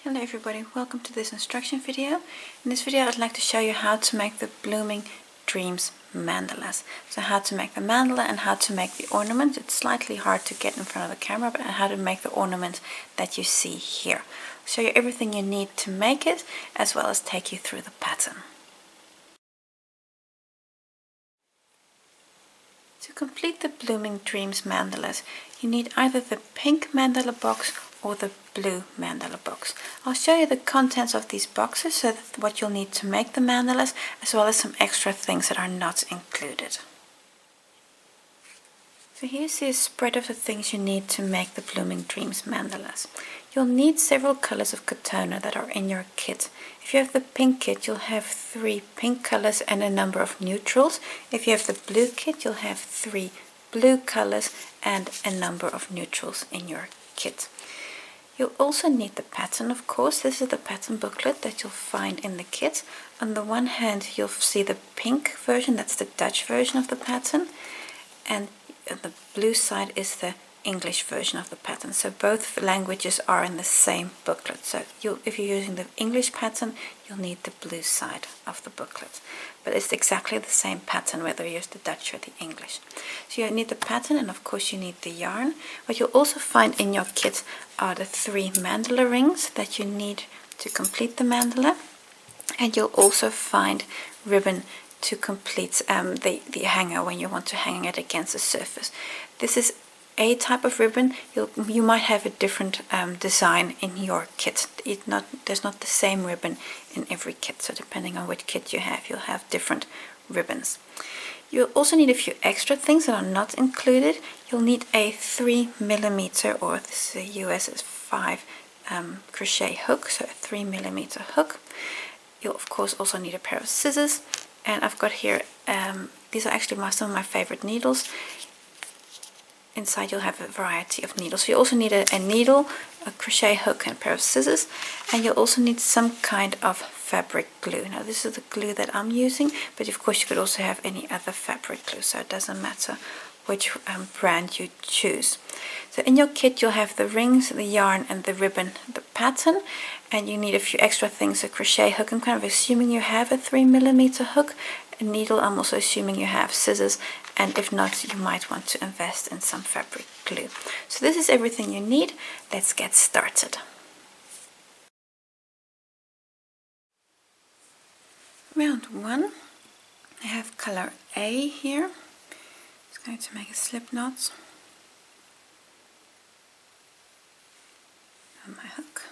Hello everybody, welcome to this instruction video. In this video I'd like to show you how to make the Blooming Dreams mandalas. So how to make the mandala and how to make the ornament. It's slightly hard to get in front of the camera, but how to make the ornament that you see here. I'll show you everything you need to make it, as well as take you through the pattern. To complete the Blooming Dreams mandalas, you need either the pink mandala box or the blue mandala box. I'll show you the contents of these boxes, so that what you'll need to make the mandalas, as well as some extra things that are not included. So here's the spread of the things you need to make the Blooming Dreams mandalas. You'll need several colors of katona that are in your kit. If you have the pink kit, you'll have 3 pink colors and a number of neutrals. If you have the blue kit, you'll have 3 blue colors and a number of neutrals in your kit. You'll also need the pattern, of course. This is the pattern booklet that you'll find in the kit. On the one hand, you'll see the pink version, that's the Dutch version of the pattern, and the blue side is the English version of the pattern. So both languages are in the same booklet. So if you're using the English pattern, you'll need the blue side of the booklet. But it's exactly the same pattern whether you use the Dutch or the English. So you need the pattern, and of course you need the yarn. What you'll also find in your kit are the 3 mandala rings that you need to complete the mandala. And you'll also find ribbon to complete the hanger when you want to hang it against the surface. This is a type of ribbon. You might have a different design in your kit. There's not the same ribbon in every kit, so depending on which kit you have, you'll have different ribbons. You'll also need a few extra things that are not included. You'll need a 3mm, or this is a US is 5 crochet hook, so a 3mm hook. You'll of course also need a pair of scissors, and I've got here, these are actually some of my favorite needles. Inside you'll have a variety of needles. So you also need a needle, a crochet hook, and a pair of scissors, and you'll also need some kind of fabric glue. Now this is the glue that I'm using, but of course you could also have any other fabric glue, so it doesn't matter which brand you choose. So in your kit you'll have the rings, the yarn, and the ribbon, the pattern, and you need a few extra things, a crochet hook. I'm kind of assuming you have a 3mm hook. A needle, I'm also assuming you have scissors, and if not, you might want to invest in some fabric glue. So this is everything you need. Let's get started. Round 1, I have color A here. Just going to make a slip knot on my hook,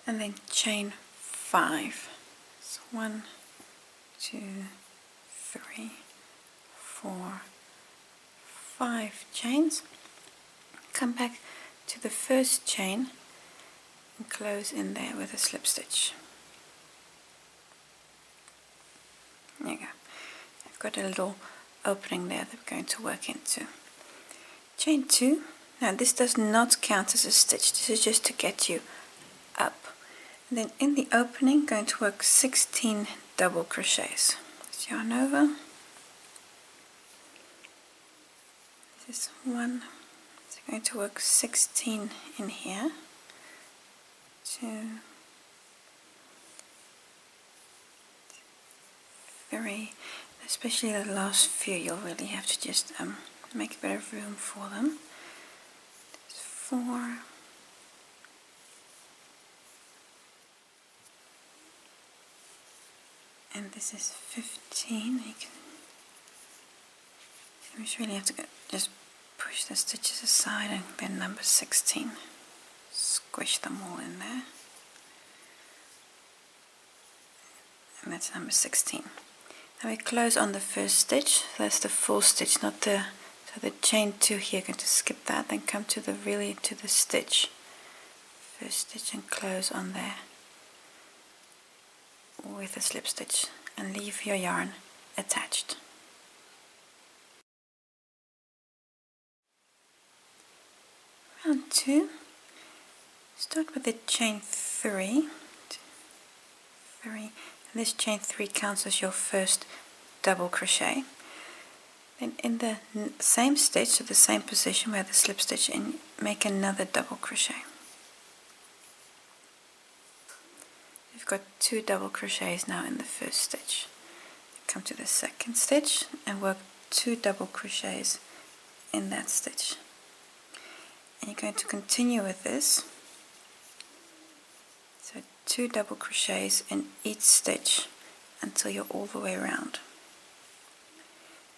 and then chain 5. 1, 2, 3, 4, 5 chains. Come back to the first chain and close in there with a slip stitch. There you go. I've got a little opening there that we're going to work into. Chain 2. Now this does not count as a stitch. This is just to get you up. And then in the opening, going to work 16 double crochets. Let's yarn over. This is 1. So going to work 16 in here. 2, 3. Especially the last few, you'll really have to just make a bit of room for them. 4. And this is 15. You just really have to just push the stitches aside, and then number 16. Squish them all in there. And that's number 16. Now we close on the first stitch. So that's the full stitch, not the... So the chain 2 here, going to skip that, then come to the stitch. First stitch and close on there with a slip stitch, and leave your yarn attached. Round 2, start with the chain 3. 3. And this chain 3 counts as your first double crochet. Then in the same stitch, so the same position where the slip stitch in, make another double crochet. you've got 2 double crochets now in the first stitch. Come to the second stitch and work 2 double crochets in that stitch. And you're going to continue with this. So 2 double crochets in each stitch until you're all the way around.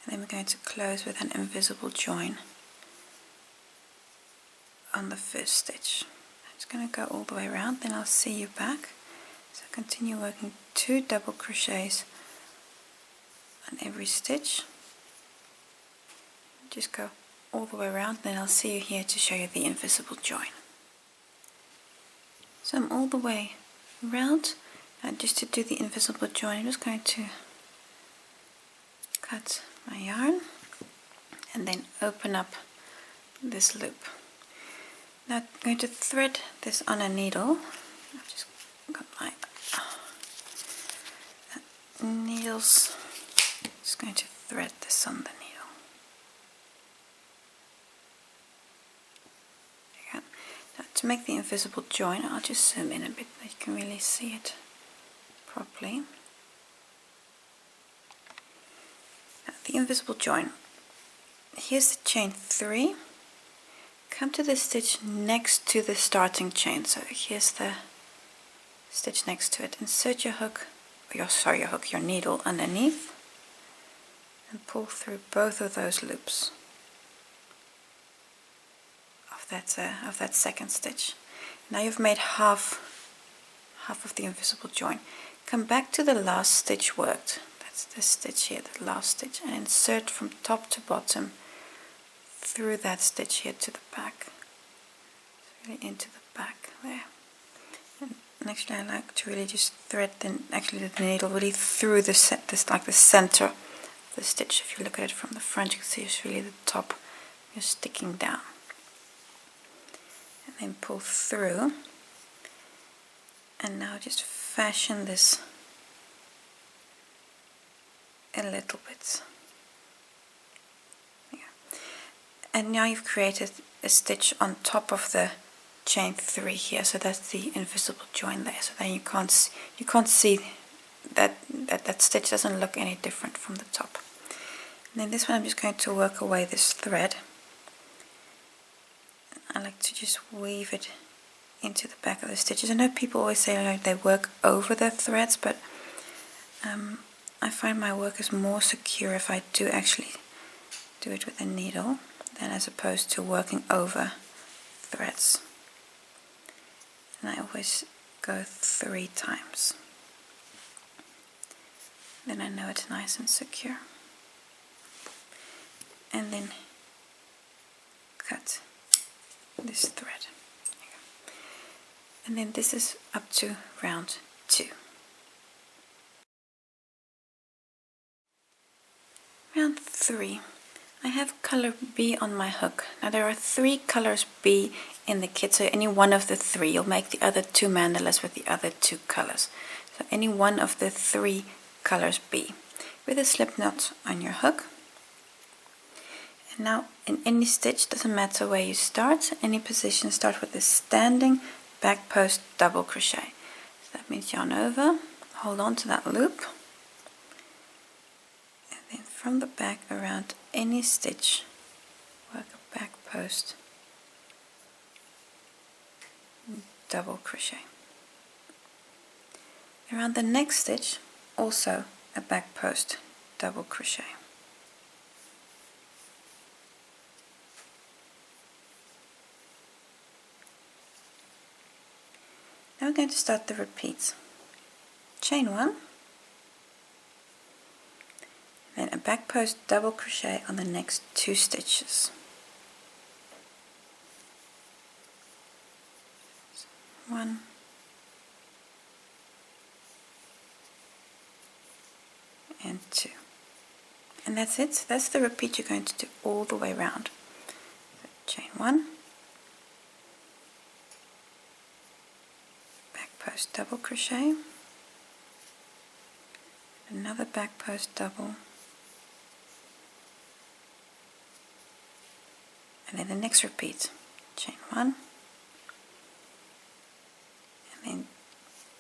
And then we're going to close with an invisible join on the first stitch. I'm just going to go all the way around, then I'll see you back. So continue working 2 double crochets on every stitch. Just go all the way around, then I'll see you here to show you the invisible join. So I'm all the way around, and just to do the invisible join I'm just going to cut my yarn and then open up this loop. Now I'm going to thread this on a needle. I've just got my needles. Just going to thread this on the needle. There you go. Now to make the invisible join, I'll just zoom in a bit so you can really see it properly. Now, the invisible join. Here's the chain 3. Come to the stitch next to the starting chain. So here's the stitch next to it. Insert your hook, your needle underneath, and pull through both of those loops of that second stitch. Now you've made half of the invisible join. Come back to the last stitch worked. That's this stitch here, the last stitch, and insert from top to bottom through that stitch here to the back. So really into the back there. And actually I like to really just thread the needle really through the center of the stitch. If you look at it from the front, you can see it's really the top just sticking down. And then pull through. And now just fashion this a little bit. And now you've created a stitch on top of the chain 3 here, so that's the invisible join there. So then you can't see that stitch doesn't look any different from the top. And then this one I'm just going to work away this thread. I like to just weave it into the back of the stitches. I know people always say they work over the threads, but I find my work is more secure if I do actually do it with a needle than as opposed to working over threads. And I always go 3 times. Then I know it's nice and secure. And then cut this thread. And then this is up to round 2. Round 3. I have color B on my hook. Now there are 3 colors B in the kit, so any one of the 3, you'll make the other 2 mandalas with the other 2 colors. So any one of the 3 colors B. With a slip knot on your hook. And now in any stitch, doesn't matter where you start, any position, start with a standing back post double crochet. So that means yarn over, hold on to that loop. Then from the back around any stitch, work a back post double crochet. Around the next stitch, also a back post double crochet. Now we're going to start the repeats. Chain 1. Then a back post double crochet on the next 2 stitches. So 1 and 2. And that's it. So that's the repeat you're going to do all the way around. So chain 1, back post double crochet, another back post double, and then the next repeat, chain 1, and then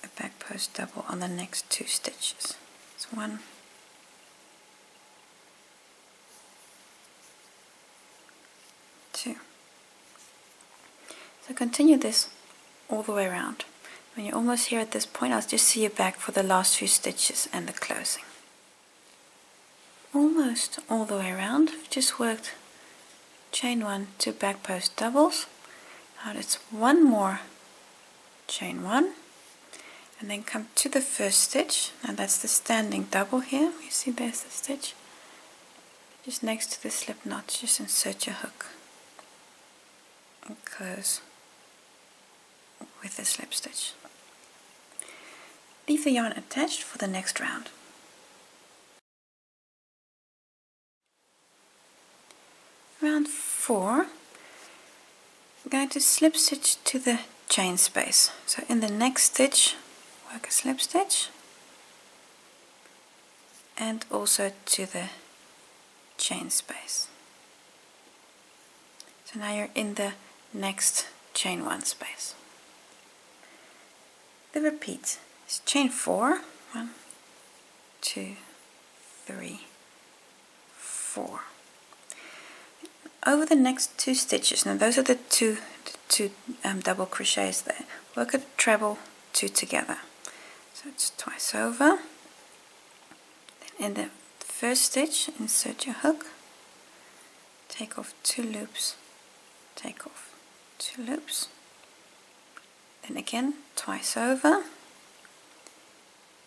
a back post double on the next 2 stitches. It's 1, 2. So continue this all the way around. When you're almost here at this point, I'll just see you back for the last few stitches and the closing. Almost all the way around. We've just worked chain 1, 2 back post doubles. Now it's 1 more chain 1, and then come to the first stitch. Now that's the standing double here. You see there's the stitch. Just next to the slip knot, just insert your hook and close with the slip stitch. Leave the yarn attached for the next round. Round 4, I'm going to slip stitch to the chain space. So in the next stitch, work a slip stitch, and also to the chain space. So now you're in the next chain 1 space. The repeat is chain 4, 1, 2, 3, 4. Over the next 2 stitches, now those are the two double crochets there, work a treble 2 together. So it's twice over. Then in the first stitch, insert your hook, take off 2 loops, take off 2 loops. Then again twice over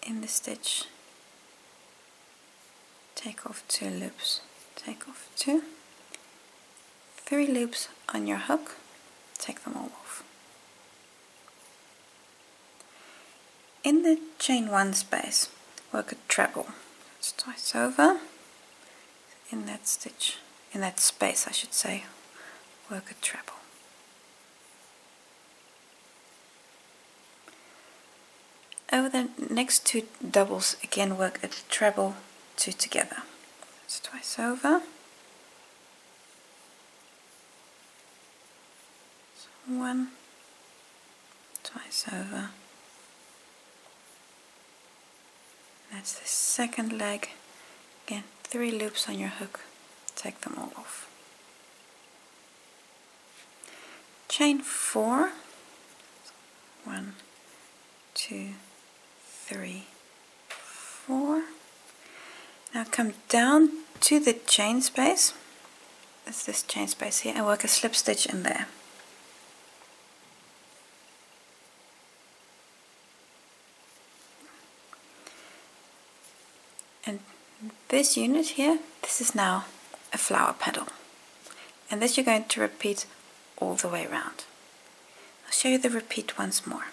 in the stitch, take off 2 loops, take off 2, 3 loops on your hook, take them all off. In the chain 1 space, work a treble. It's twice over. In that stitch, in that space I should say, work a treble. Over the next 2 doubles, again work a treble 2 together. It's twice over. So 1, twice over. That's the second leg. Again, 3 loops on your hook, take them all off. Chain 4, 1, 2, 3, 4. Now come down to the chain space, that's this chain space here, and work a slip stitch in there. And this unit here, this is now a flower petal, and this you're going to repeat all the way around. I'll show you the repeat once more.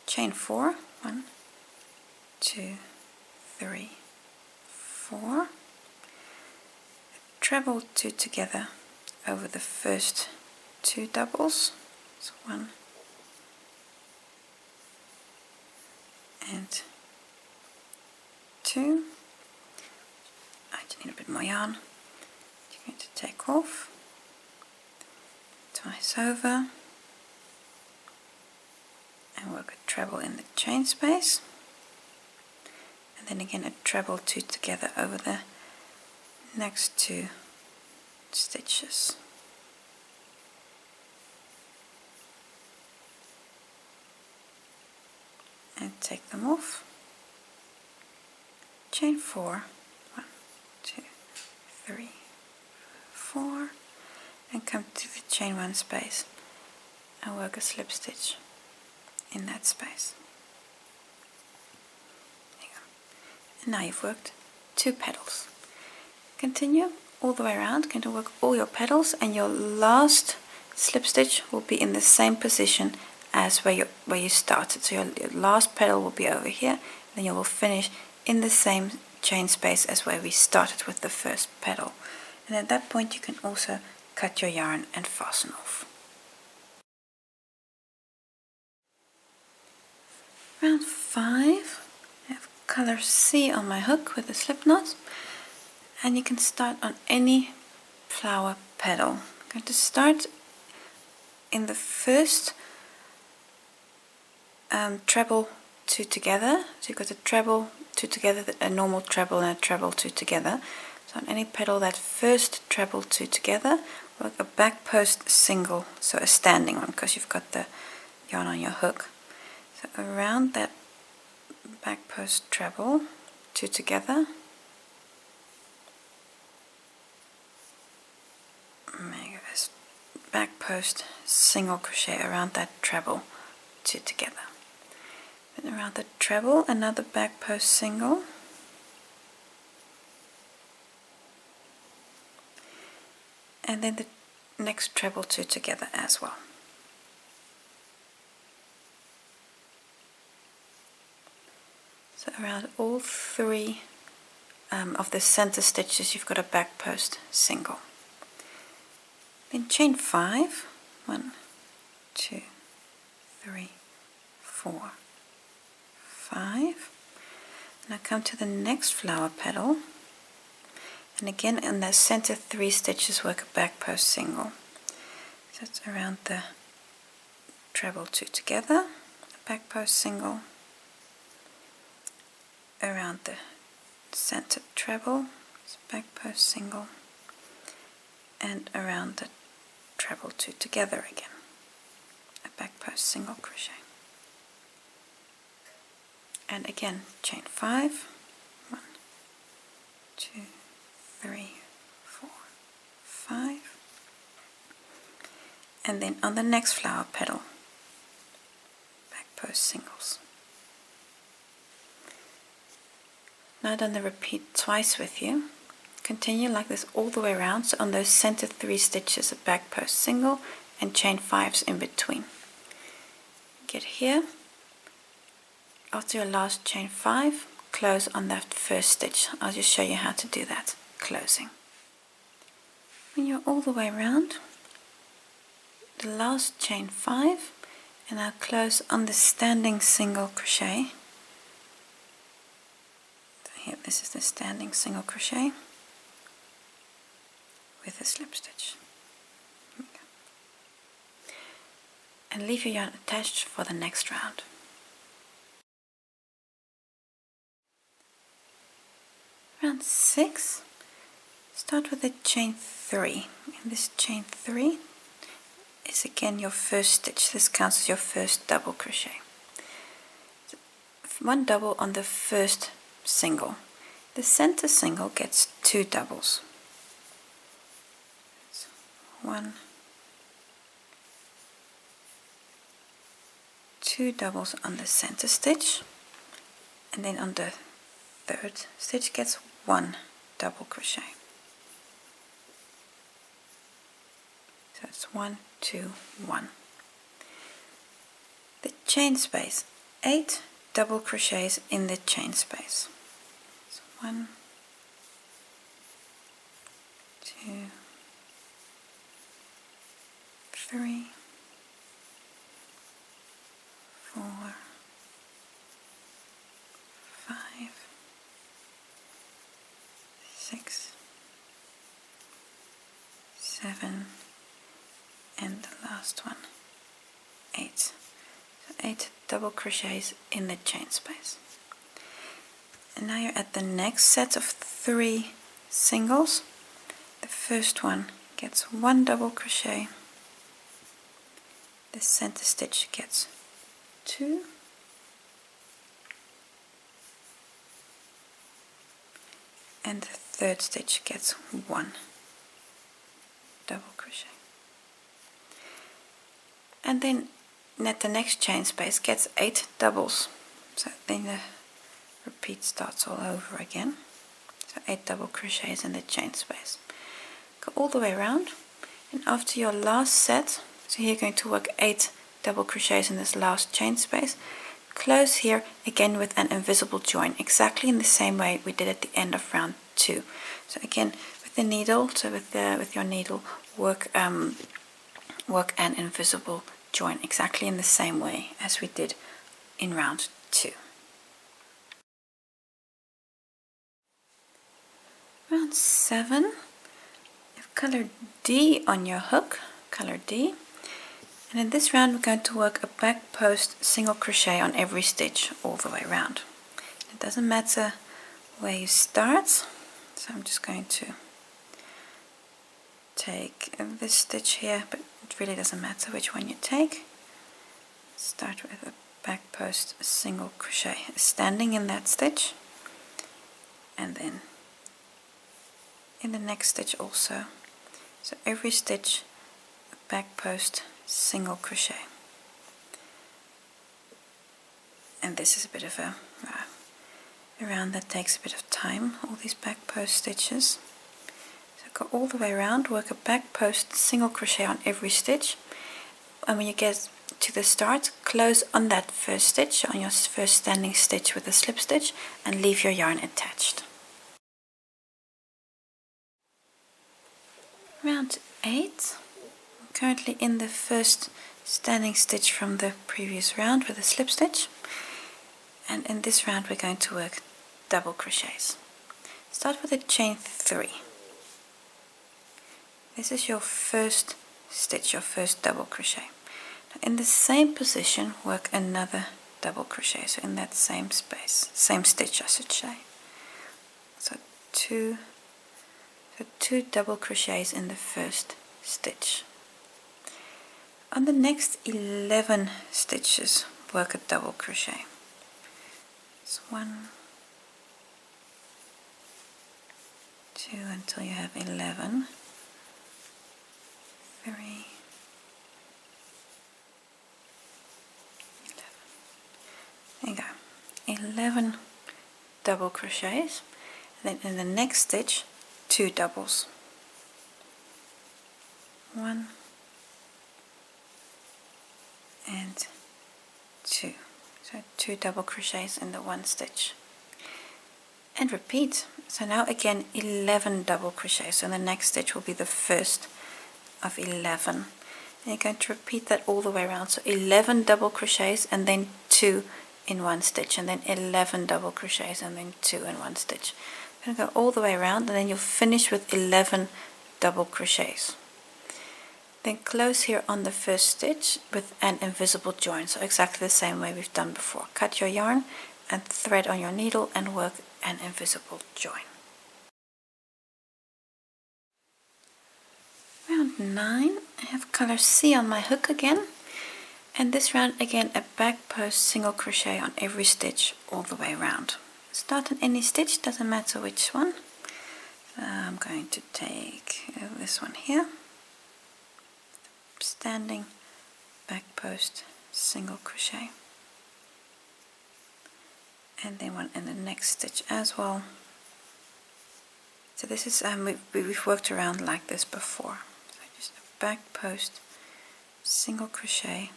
Chain 4, 1, 2, 3, 4. Treble 2 together over the first 2 doubles. So 1 and 2. I just need a bit more yarn. You're going to take off, twice over, and work a treble in the chain space, and then again a treble 2 together over the next 2 stitches. And take them off. Chain 4, 1, 2, 3, 4, and come to the chain 1 space and work a slip stitch in that space. There you go. And now you've worked 2 petals. Continue all the way around, going to work all your petals, and your last slip stitch will be in the same position as where you started. So your last petal will be over here, then you will finish in the same chain space as where we started with the first petal. And at that point you can also cut your yarn and fasten off. Round 5, I have color C on my hook with a slip knot, and you can start on any flower petal. I'm going to start in the first treble 2 together. So you've got a treble 2 together, a normal treble and a treble 2 together. So on any petal, that first treble 2 together, work a back post single, so a standing one, because you've got the yarn on your hook. So around that back post treble 2 together, make a back post single crochet around that treble 2 together. Then around the treble, another back post single, and then the next treble 2 together as well. So around all 3 of the center stitches, you've got a back post single. Then chain 5, 1, 2, 3, 4, 5. Now come to the next flower petal, and again in the center 3 stitches work a back post single. So it's around the treble 2 together, a back post single, around the center treble, it's a back post single, and around the treble 2 together again, a back post single crochet. And again chain 5, 1, 2, 3, 4, 5, and then on the next flower petal, back post singles. Now I've done the repeat twice with you. Continue like this all the way around. So on those center 3 stitches, a back post single and chain 5s in between. Get here. After your last chain 5, close on that first stitch. I'll just show you how to do that, closing. When you're all the way around, the last chain 5, and I'll close on the standing single crochet. So here, this is the standing single crochet with a slip stitch. And leave your yarn attached for the next round. Round 6, start with a chain 3. And this chain 3 is again your first stitch. This counts as your first double crochet. So 1 double on the first single. The center single gets 2 doubles. So 1, 2 doubles on the center stitch, and then on the third stitch gets 1 double crochet. So it's 1, 2, 1. The chain space, 8 double crochets in the chain space. So 1, 2, 3, 4, 5, 6, 7, and the last one, 8. So 8 double crochets in the chain space. And now you're at the next set of 3 singles. The first one gets 1 double crochet. The center stitch gets 2. And the third stitch gets 1 double crochet. And then at the next chain space gets 8 doubles. So then the repeat starts all over again. So 8 double crochets in the chain space. Go all the way around, and after your last set, so here you're going to work 8 double crochets in this last chain space, close here again with an invisible join, exactly in the same way we did at the end of round 2. So again with the needle, so with your needle, work an invisible join exactly in the same way as we did in round 2. Round 7, you have color D on your hook, color D. And in this round we're going to work a back post single crochet on every stitch all the way around. It doesn't matter where you start, so I'm just going to take this stitch here, but it really doesn't matter which one you take. Start with a back post single crochet, standing in that stitch, and then in the next stitch also. So every stitch a back post single crochet. And this is a bit of a round that takes a bit of time, all these back post stitches. So go all the way around, work a back post single crochet on every stitch, and when you get to the start, close on that first stitch, on your first standing stitch with a slip stitch, and leave your yarn attached. Round 8. I'm currently in the first standing stitch from the previous round with a slip stitch, and in this round we're going to work double crochets. Start with a chain 3. This is your first stitch, your first double crochet. Now in the same position work another double crochet, so in that same space, same stitch I should say. So two double crochets in the first stitch. On the next 11 stitches work a double crochet. It's 1, 2 until you have 11, 3, 11. There you go, 11 double crochets, and then in the next stitch 2 doubles, 1 and 2, so 2 double crochets in the one stitch, and repeat. So now again 11 double crochets, so the next stitch will be the first of 11, and you're going to repeat that all the way around. So 11 double crochets and then 2 in one stitch, and then 11 double crochets and then 2 in one stitch. You're going to go all the way around, and then you'll finish with 11 double crochets. Then close here on the first stitch with an invisible join, so exactly the same way we've done before. Cut your yarn and thread on your needle and work an invisible join. Round 9, I have color C on my hook again, and this round again a back post single crochet on every stitch all the way around. Start on any stitch, doesn't matter which one. I'm going to take this one here, standing back post single crochet, and then one in the next stitch as well. So this is we've worked around like this before. So just a back post single crochet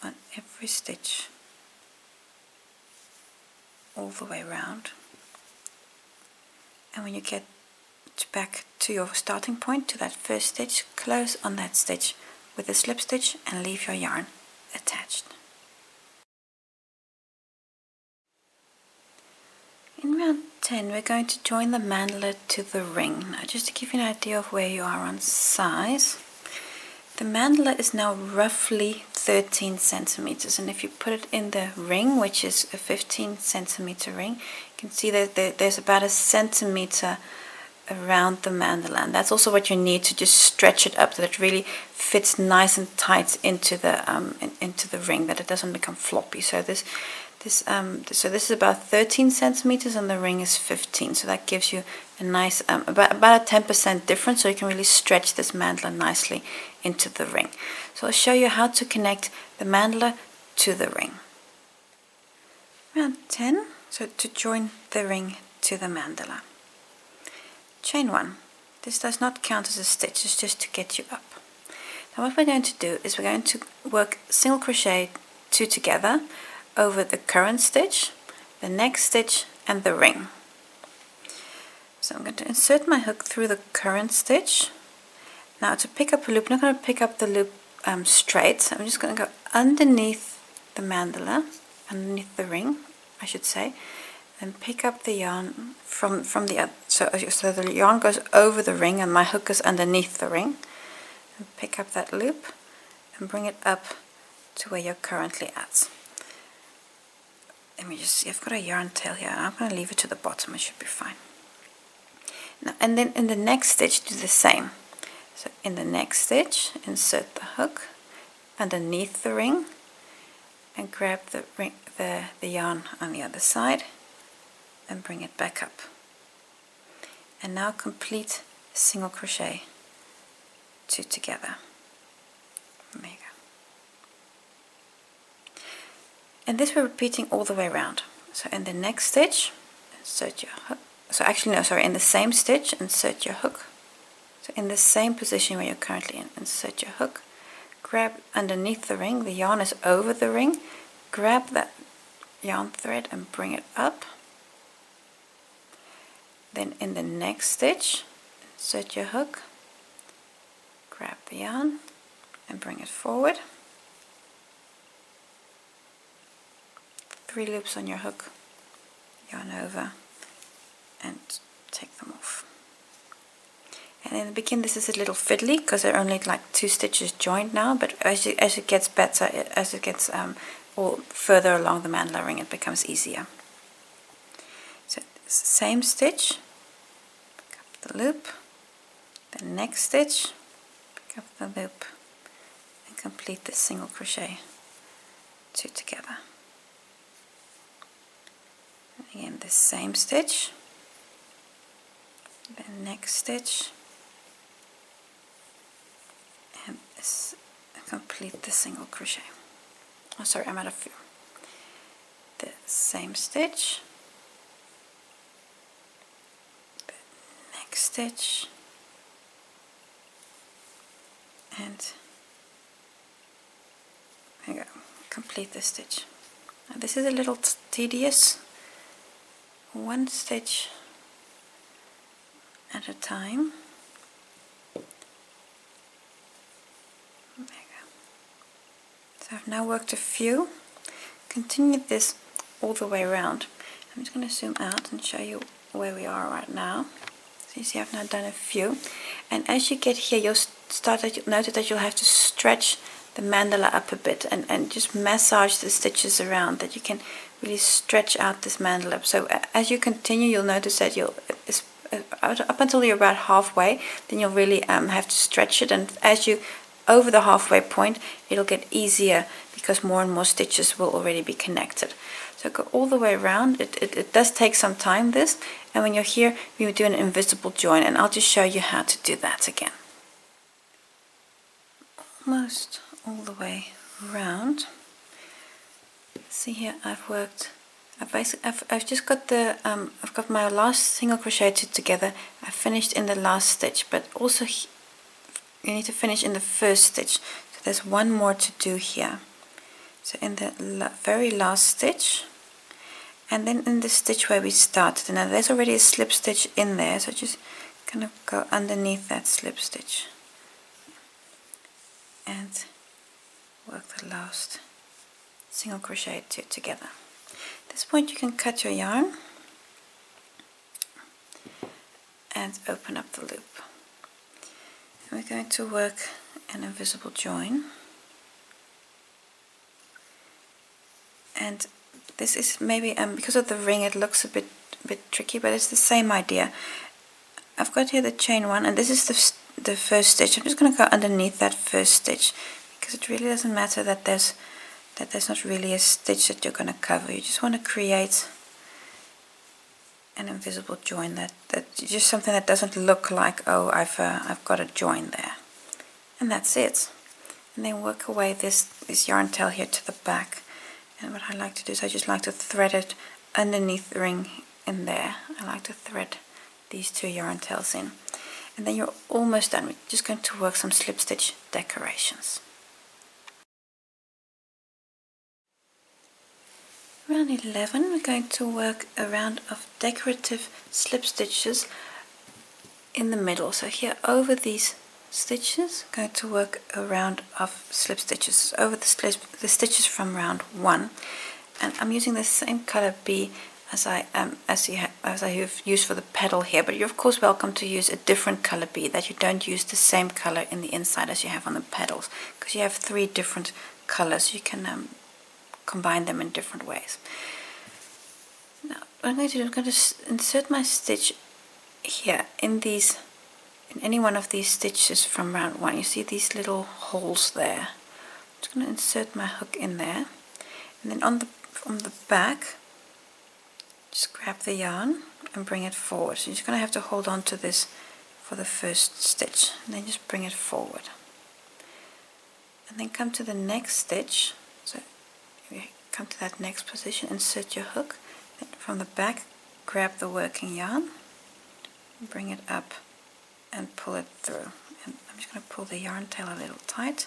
on every stitch all the way around, and when you get back to your starting point, to that first stitch, close on that stitch with a slip stitch and leave your yarn attached. In round 10 we're going to join the mandala to the ring. Now just to give you an idea of where you are on size, the mandala is now roughly 13 centimeters, and if you put it in the ring, which is a 15 centimeter ring, you can see that there's about a centimeter around the mandala, and that's also what you need to just stretch it up so that it really fits nice and tight into the ring, that it doesn't become floppy. So this is about 13 centimeters and the ring is 15, so that gives you a nice about a 10% difference, so you can really stretch this mandala nicely into the ring. So I'll show you how to connect the mandala to the ring. Round 10, so to join the ring to the mandala. Chain 1. This does not count as a stitch, it's just to get you up. Now what we're going to do is we're going to work single crochet 2 together over the current stitch, the next stitch and the ring. So I'm going to insert my hook through the current stitch. Now to pick up a loop, I'm not going to pick up the loop straight. I'm just going to go underneath the mandala, underneath the ring I should say, and pick up the yarn from the other. So the yarn goes over the ring and my hook is underneath the ring. And pick up that loop and bring it up to where you're currently at. Let me just see, I've got a yarn tail here, and I'm going to leave it to the bottom, it should be fine. Now, and then in the next stitch do the same. So in the next stitch, insert the hook underneath the ring and grab the yarn on the other side and bring it back up. And now complete a single crochet, 2 together. There you go. And this we're repeating all the way around. So in the next stitch, insert your hook. So actually no, sorry, in the same stitch, insert your hook. So in the same position where you're currently in, insert your hook. Grab underneath the ring, the yarn is over the ring. Grab that yarn thread and bring it up. Then in the next stitch, insert your hook. Grab the yarn and bring it forward. 3 loops on your hook, yarn over, and take them off. And in the beginning this is a little fiddly because there are only like 2 stitches joined now, but as it gets better, as it gets all further along the mandala ring, it becomes easier. So it's the same stitch, pick up the loop, the next stitch, pick up the loop, and complete the single crochet, 2 together. Again, the same stitch, the next stitch, and complete the single crochet. Oh, sorry, I'm out of few. The same stitch, the next stitch, and there you go, complete the stitch. Now this is a little tedious. 1 stitch at a time. There you go. So I've now worked a few. Continue this all the way around. I'm just going to zoom out and show you where we are right now. So you see I've now done a few. And as you get here, you'll notice that you'll have to stretch the mandala up a bit and just massage the stitches around, that you can really stretch out this mandala. So as you continue, you'll notice that up until you're about halfway, then you'll really have to stretch it, and as you over the halfway point, it'll get easier because more and more stitches will already be connected. So go all the way around. It does take some time, this, and when you're here, we do an invisible join, and I'll just show you how to do that again. Almost all the way around. See here, I've just got the I've got my last single crochet 2 together. I finished in the last stitch, but also you need to finish in the first stitch. So there's one more to do here. So in the very last stitch, and then in the stitch where we started. Now there's already a slip stitch in there, so just kind of go underneath that slip stitch and work the last single crochet 2 together. At this point you can cut your yarn and open up the loop. And we're going to work an invisible join, and this is maybe because of the ring it looks a bit tricky, but it's the same idea. I've got here the chain 1, and this is the first stitch. I'm just going to go underneath that first stitch because it really doesn't matter that there's not really a stitch that you're going to cover. You just want to create an invisible join, that just something that doesn't look like, oh, I've got a join there, and that's it. And then work away this yarn tail here to the back. And what I like to do is I just like to thread it underneath the ring in there. I like to thread these 2 yarn tails in, and then you're almost done. We're just going to work some slip stitch decorations. Round 11, we're going to work a round of decorative slip stitches in the middle. So here over these stitches, I'm going to work a round of slip stitches over the stitches from round 1, and I'm using the same color B as as I've used for the petal here, but you're of course welcome to use a different color bead, that you don't use the same color in the inside as you have on the petals, because you have 3 different colors. You can combine them in different ways. Now what I'm going to do, I'm going to insert my stitch here in any one of these stitches from round 1. You see these little holes there. I'm just going to insert my hook in there, and then from the back, just grab the yarn and bring it forward. So you're just going to have to hold on to this for the first stitch, and then just bring it forward. And then come to the next stitch. So you come to that next position, insert your hook, then from the back, grab the working yarn, bring it up and pull it through. And I'm just going to pull the yarn tail a little tight.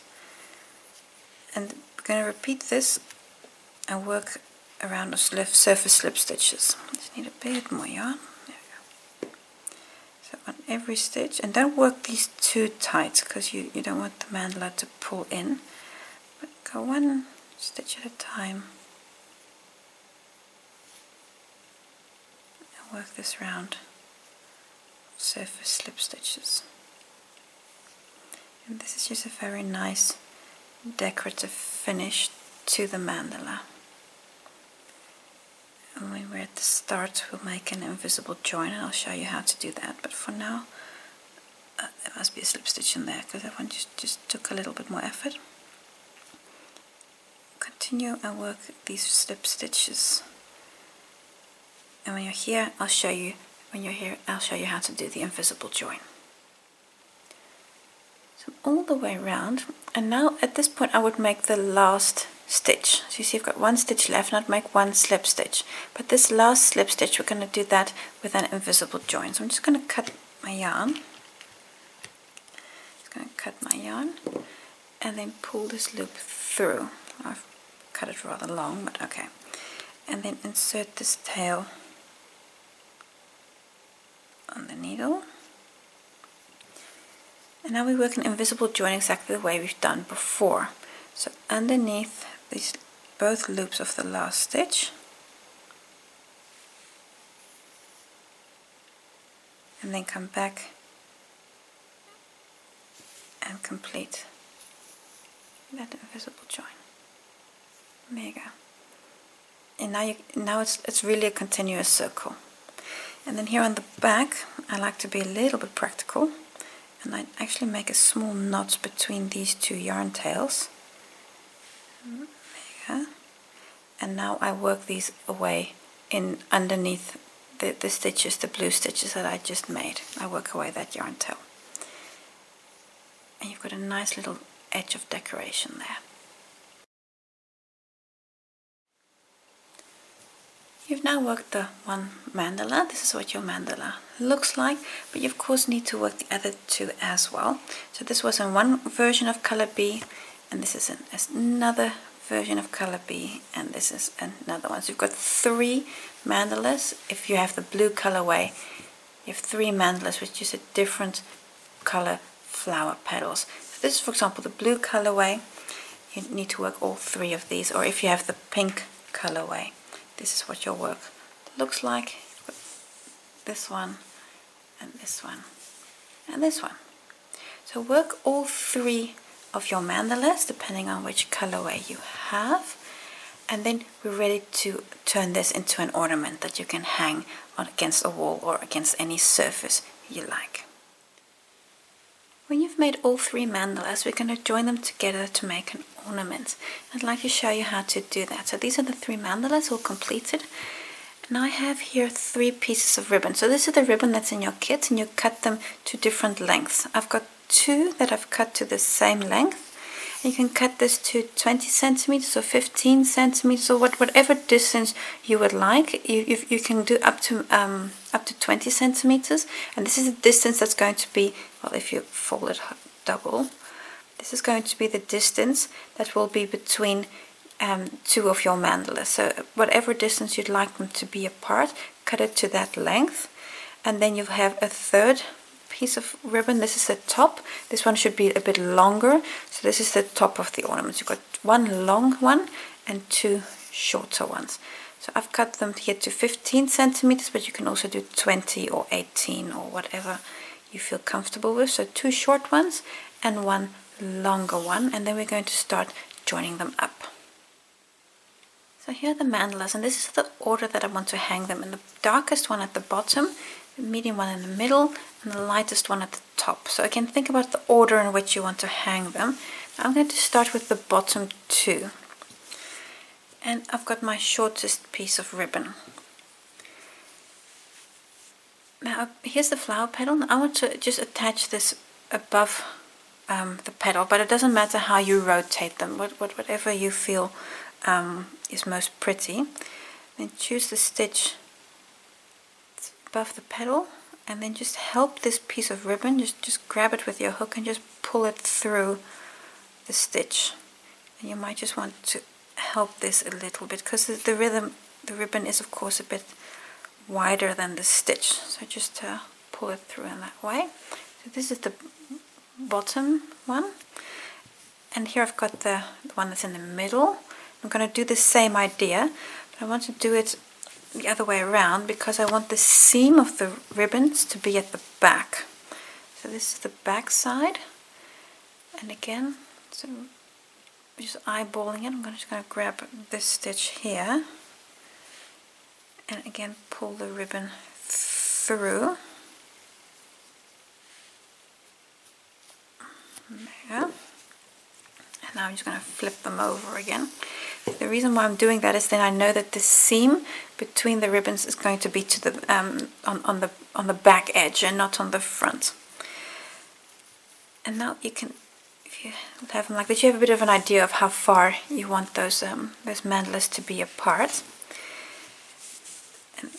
And we're going to repeat this and work around the surface slip stitches. Just need a bit more yarn. There we go. So on every stitch, and don't work these too tight, because you don't want the mandala to pull in, but go one stitch at a time and work this round surface slip stitches. And this is just a very nice decorative finish to the mandala. And when we're at the start, we'll make an invisible join, and I'll show you how to do that. But for now, there must be a slip stitch in there, because that one just took a little bit more effort. Continue and work these slip stitches. And when you're here, I'll show you. When you're here, I'll show you how to do the invisible join. So all the way around, and now at this point I would make the last stitch. So you see I've got 1 stitch left, and I'd make 1 slip stitch. But this last slip stitch, we're going to do that with an invisible join. So I'm just going to cut my yarn. Just going to cut my yarn and then pull this loop through. I've cut it rather long, but okay. And then insert this tail on the needle. And now we work an invisible join exactly the way we've done before. So underneath these both loops of the last stitch, and then come back and complete that invisible join. There you go. And now it's really a continuous circle. And then here on the back, I like to be a little bit practical, and I actually make a small knot between these 2 yarn tails. There you go. And now I work these away in underneath the stitches, the blue stitches that I just made. I work away that yarn tail. And you've got a nice little edge of decoration there. You've now worked the 1 mandala. This is what your mandala looks like, but you of course need to work the other 2 as well. So this was in one version of color B, and this is another version of color B, and this is another one. So you've got 3 mandalas. If you have the blue colorway, you have 3 mandalas with just a different color flower petals. So this is, for example, the blue colorway. You need to work all 3 of these, or if you have the pink colorway, this is what your work looks like. This one, and this one, and this one. So work all 3 of your mandalas, depending on which colorway you have, and then we're ready to turn this into an ornament that you can hang on against a wall or against any surface you like. When you've made all 3 mandalas, we're going to join them together to make an ornament. I'd like to show you how to do that. So these are the 3 mandalas all completed. And I have here 3 pieces of ribbon. So this is the ribbon that's in your kit, and you cut them to different lengths. I've got 2 that I've cut to the same length. And you can cut this to 20 centimeters or 15 centimeters or whatever distance you would like. You can do up to 20 centimeters. And this is the distance that's going to be, well, if you fold it double, this is going to be the distance that will be between 2 of your mandalas. So whatever distance you'd like them to be apart, cut it to that length. And then you have a 3rd piece of ribbon. This is the top. This one should be a bit longer. So this is the top of the ornament. You've got 1 long one and 2 shorter ones. So I've cut them here to 15 centimeters, but you can also do 20 or 18 or whatever you feel comfortable with. So 2 short ones and 1 longer one, and then we're going to start joining them up. So here are the mandalas, and this is the order that I want to hang them in. The darkest one at the bottom, the medium one in the middle, and the lightest one at the top. So again, think about the order in which you want to hang them. Now I'm going to start with the bottom 2. And I've got my shortest piece of ribbon. Now here's the flower petal. I want to just attach this above the petal, but it doesn't matter how you rotate them, whatever you feel is most pretty. Then choose the stitch above the petal, and then just help this piece of ribbon, just grab it with your hook and just pull it through the stitch. And you might just want to help this a little bit, because the ribbon is of course a bit wider than the stitch, so just pull it through in that way. So this is the bottom one, and here I've got the one that's in the middle. I'm going to do the same idea, but I want to do it the other way around because I want the seam of the ribbons to be at the back. So this is the back side, and again, so just eyeballing it, I'm just going to grab this stitch here and again pull the ribbon through. There you go. And now I'm just going to flip them over again. The reason why I'm doing that is then I know that the seam between the ribbons is going to be to the on the back edge and not on the front. And now you can, if you have them like this, you have a bit of an idea of how far you want those mandalas to be apart. And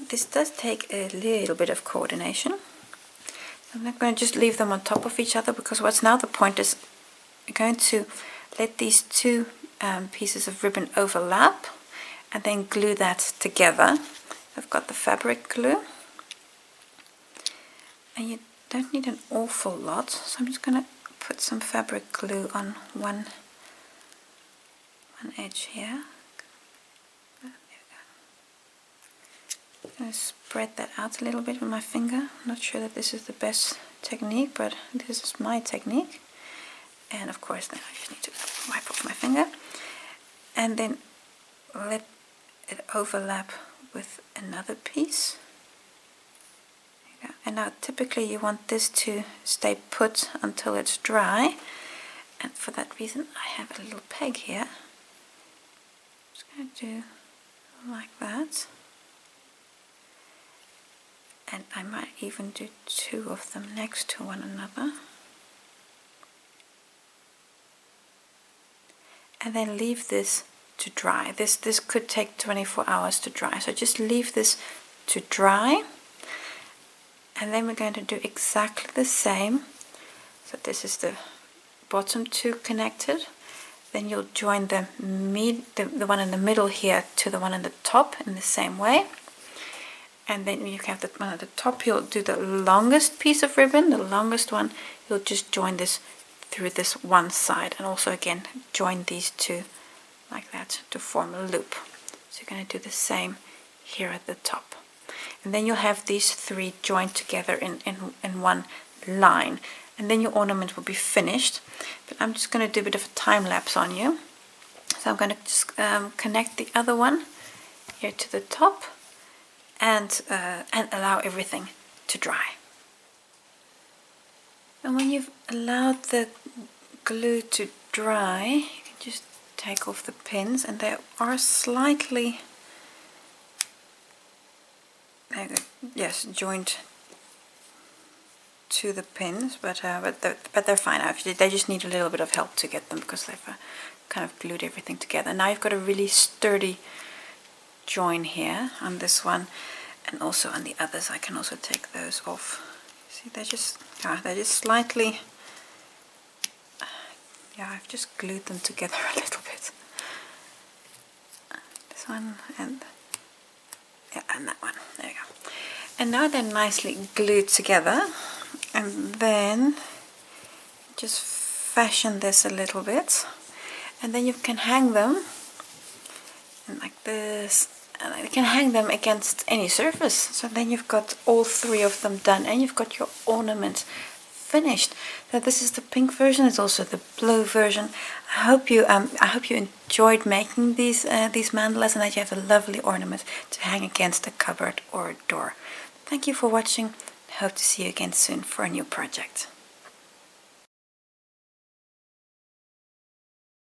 this does take a little bit of coordination. I'm not going to just leave them on top of each other, because what's now the point is you're going to let these two pieces of ribbon overlap and then glue that together. I've got the fabric glue, and you don't need an awful lot, so I'm just going to put some fabric glue on one edge here. There we go. I'm going to spread that out a little bit with my finger. I'm not sure that this is the best technique, but this is my technique. And of course then I just need to wipe off my finger and then let it overlap with another piece. There you go. And now typically you want this to stay put until it's dry, and for that reason I have a little peg here. I'm just going to do like that, and I might even do 2 of them next to one another. And then leave this to dry. This could take 24 hours to dry, so just leave this to dry, and then we're going to do exactly the same. So this is the bottom 2 connected, then you'll join the one in the middle here to the one in the top in the same way, and then you have the one at the top, you'll do the longest piece of ribbon, the longest one, you'll just join this through this one side, and also again join these 2 like that to form a loop. So you're going to do the same here at the top, and then you'll have these 3 joined together in one line, and then your ornament will be finished. But I'm just going to do a bit of a time lapse on you, so I'm going to just connect the other one here to the top and allow everything to dry. And when you've allowed the glue to dry, you can just take off the pins, and they are slightly, joined to the pins, but they're fine. Actually, they just need a little bit of help to get them, because they've kind of glued everything together. Now you've got a really sturdy join here on this one, and also on the others. I can also take those off. See, they're just slightly, I've just glued them together a little bit. This one and that one. There you go. And now they're nicely glued together, and then just fashion this a little bit, and then you can hang them like this, you can hang them against any surface. So then you've got all 3 of them done, and you've got your ornament finished. So this is the pink version. It's also the blue version. I hope you enjoyed making these mandalas, and that you have a lovely ornament to hang against a cupboard or a door. Thank you for watching. I hope to see you again soon for a new project.